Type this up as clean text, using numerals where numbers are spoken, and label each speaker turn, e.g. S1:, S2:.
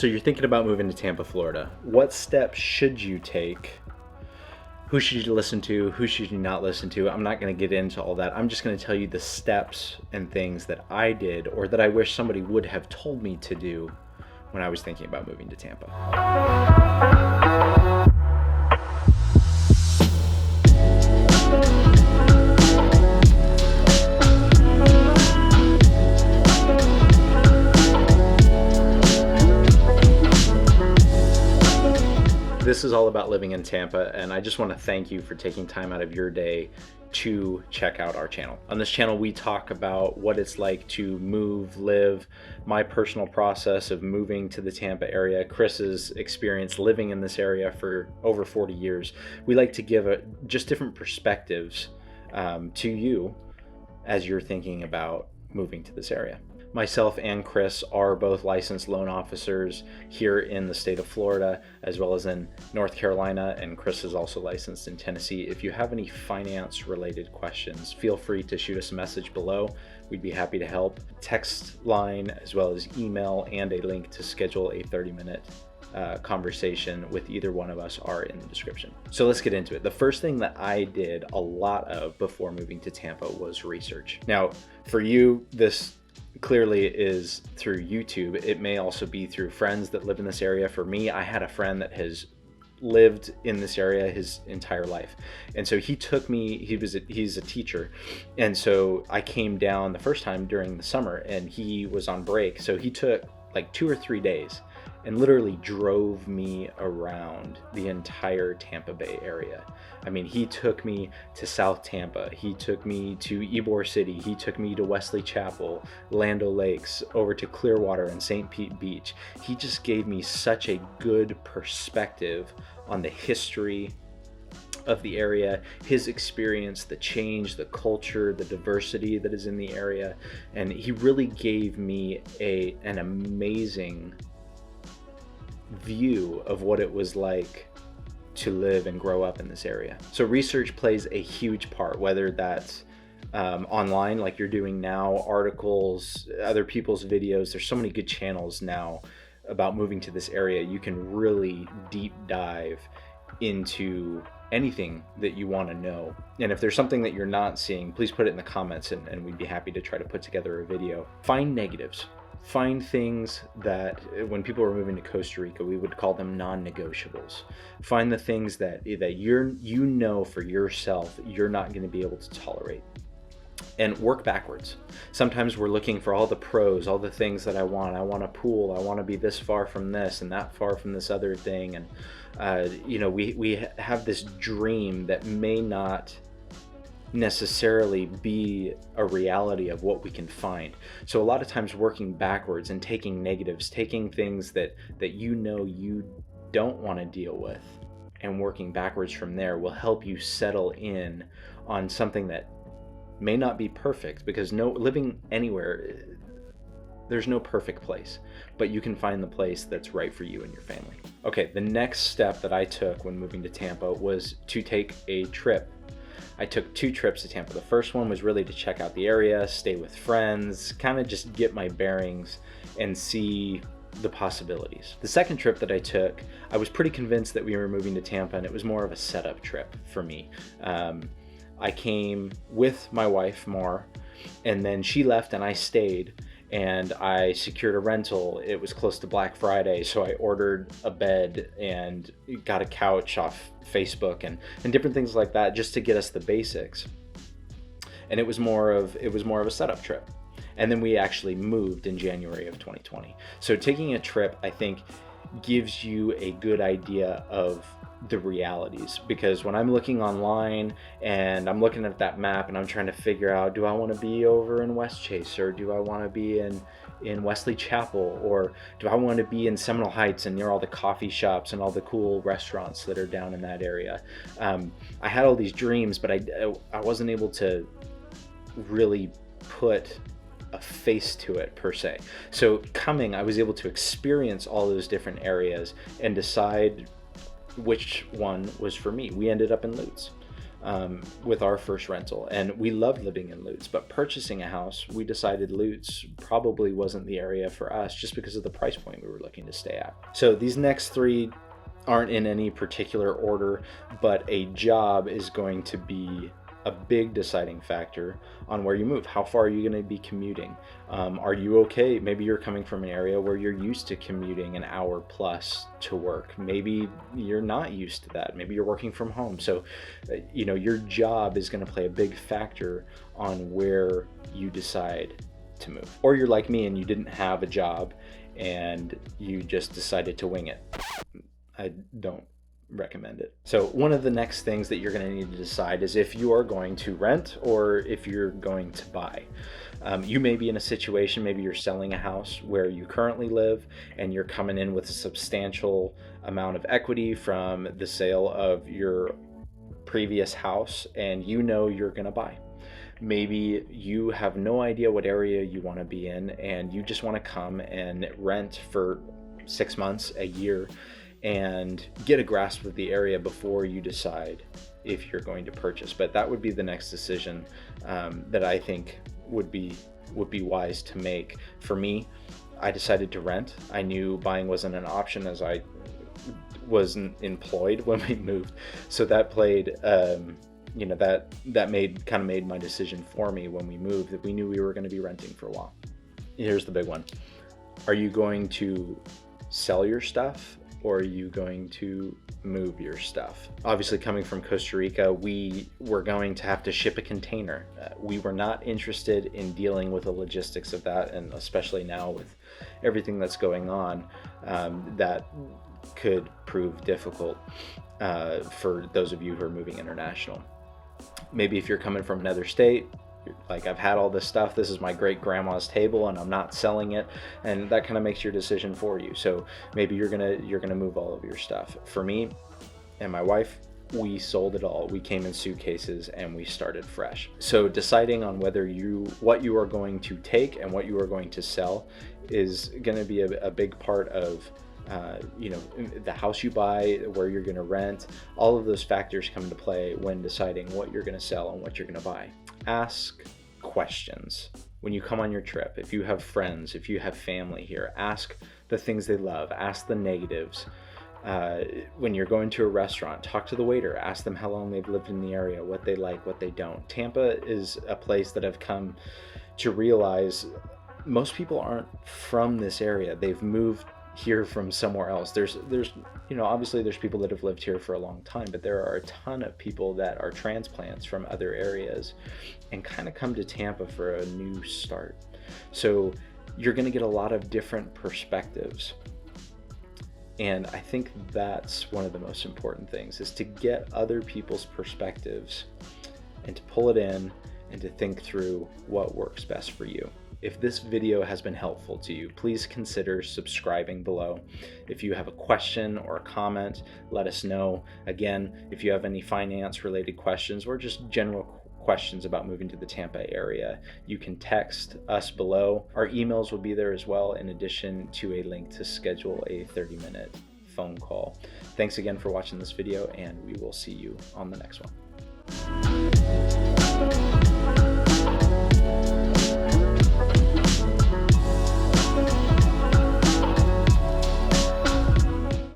S1: So you're thinking about moving to Tampa, Florida. What steps should you take? Who should you listen to? Who should you not listen to? I'm not going to get into all that. I'm just going to tell you the steps and things that I did or that I wish somebody would have told me to do when I was thinking about moving to Tampa. This is all about living in Tampa, and I just want to thank you for taking time out of your day to check out our channel. On this channel, we talk about what it's like to move, live, my personal process of moving to the Tampa area, Chris's experience living in this area for over 40 years. We like to give just different perspectives to you as you're thinking about moving to this area. Myself and Chris are both licensed loan officers here in the state of Florida, as well as in North Carolina, and Chris is also licensed in Tennessee. If you have any finance related questions, feel free to shoot us a message below. We'd be happy to help. Text line, as well as email, and a link to schedule a 30-minute conversation with either one of us are in the description. So let's get into it. The first thing that I did a lot of before moving to Tampa was research. Now, for you, this clearly is through YouTube. It may also be through friends that live in this area. For me, I had a friend that has lived in this area his entire life, and so he took me. He's a teacher, and so I came down the first time during the summer, and he was on break, so he took like 2 or 3 days and literally drove me around the entire Tampa Bay area. I mean, he took me to South Tampa, he took me to Ybor City, he took me to Wesley Chapel, Land O'Lakes, over to Clearwater and St. Pete Beach. He just gave me such a good perspective on the history of the area, his experience, the change, the culture, the diversity that is in the area, and he really gave me an amazing view of what it was like to live and grow up in this area. So research plays a huge part, whether that's online like you're doing now, articles, other people's videos. There's so many good channels now about moving to this area. You can really deep dive into anything that you want to know. And if there's something that you're not seeing, please put it in the comments and we'd be happy to try to put together a video. Find negatives. Find things that when people are moving to Costa Rica, we would call them non-negotiables. Find the things that you know for yourself you're not going to be able to tolerate, and work backwards. Sometimes we're looking for all the pros, all the things that I want. I want a pool. I want to be this far from this and that far from this other thing. And we have this dream that may not necessarily be a reality of what we can find. So a lot of times working backwards and taking negatives, taking things that you know you don't want to deal with, and working backwards from there will help you settle in on something that may not be perfect, because living anywhere, there's no perfect place, but you can find the place that's right for you and your family. Okay, the next step that I took when moving to Tampa was to take a trip. I took 2 trips to Tampa. The first one was really to check out the area, stay with friends, kind of just get my bearings and see the possibilities. The second trip that I took, I was pretty convinced that we were moving to Tampa, and it was more of a setup trip for me. I came with my wife, Mar, and then she left and I stayed, and I secured a rental. It was close to Black Friday, so I ordered a bed and got a couch off Facebook and different things like that, just to get us the basics. And it was more of a setup trip. And then we actually moved in January of 2020. So taking a trip, I think, gives you a good idea of the realities, because when I'm looking online and I'm looking at that map and I'm trying to figure out, do I want to be over in Westchase, or do I want to be in Wesley Chapel, or do I want to be in Seminole Heights and near all the coffee shops and all the cool restaurants that are down in that area? I had all these dreams, but I wasn't able to really put a face to it per se. So I was able to experience all those different areas and decide which one was for me. We ended up in Lutz. with our first rental, and we loved living in Lutz, but purchasing a house, we decided Lutz probably wasn't the area for us just because of the price point we were looking to stay at. So these next three aren't in any particular order, but a job is going to be a big deciding factor on where you move. How far are you going to be commuting? Are you okay? Maybe you're coming from an area where you're used to commuting an hour plus to work. Maybe you're not used to that. Maybe you're working from home. So, your job is going to play a big factor on where you decide to move. Or you're like me and you didn't have a job and you just decided to wing it. I don't recommend it. So one of the next things that you're going to need to decide is if you are going to rent or if you're going to buy. You may be in a situation, maybe you're selling a house where you currently live and you're coming in with a substantial amount of equity from the sale of your previous house and you're going to buy. Maybe you have no idea what area you want to be in and you just want to come and rent for 6 months, a year, and get a grasp of the area before you decide if you're going to purchase. But that would be the next decision that I think would be wise to make. For me, I decided to rent. I knew buying wasn't an option as I wasn't employed when we moved. So that played, that made my decision for me when we moved, that we knew we were going to be renting for a while. Here's the big one. Are you going to sell your stuff? Or are you going to move your stuff? Obviously, coming from Costa Rica, we were going to have to ship a container. We were not interested in dealing with the logistics of that, and especially now with everything that's going on, that could prove difficult for those of you who are moving international. Maybe if you're coming from another state, like, I've had all this stuff, this is my great grandma's table and I'm not selling it, and that kind of makes your decision for you. So maybe you're gonna move all of your stuff. For me and my wife, we sold it all. We came in suitcases and we started fresh. So deciding on what you are going to take and what you are going to sell is going to be a big part of the house you buy, where you're going to rent. All of those factors come into play when deciding what you're going to sell and what you're going to buy. Ask questions when you come on your trip. If you have friends, if you have family here, ask the things they love, ask the negatives. When you're going to a restaurant, talk to the waiter, ask them how long they've lived in the area, what they like, what they don't. Tampa is a place that I've come to realize most people aren't from this area. They've moved here from somewhere else. There's obviously there's people that have lived here for a long time, but there are a ton of people that are transplants from other areas and kind of come to Tampa for a new start. So you're going to get a lot of different perspectives. And I think that's one of the most important things, is to get other people's perspectives and to pull it in and to think through what works best for you. If this video has been helpful to you, please consider subscribing below. If you have a question or a comment, let us know. Again, if you have any finance related questions or just general questions about moving to the Tampa area, you can text us below. Our emails will be there as well, in addition to a link to schedule a 30-minute phone call. Thanks again for watching this video, and we will see you on the next one.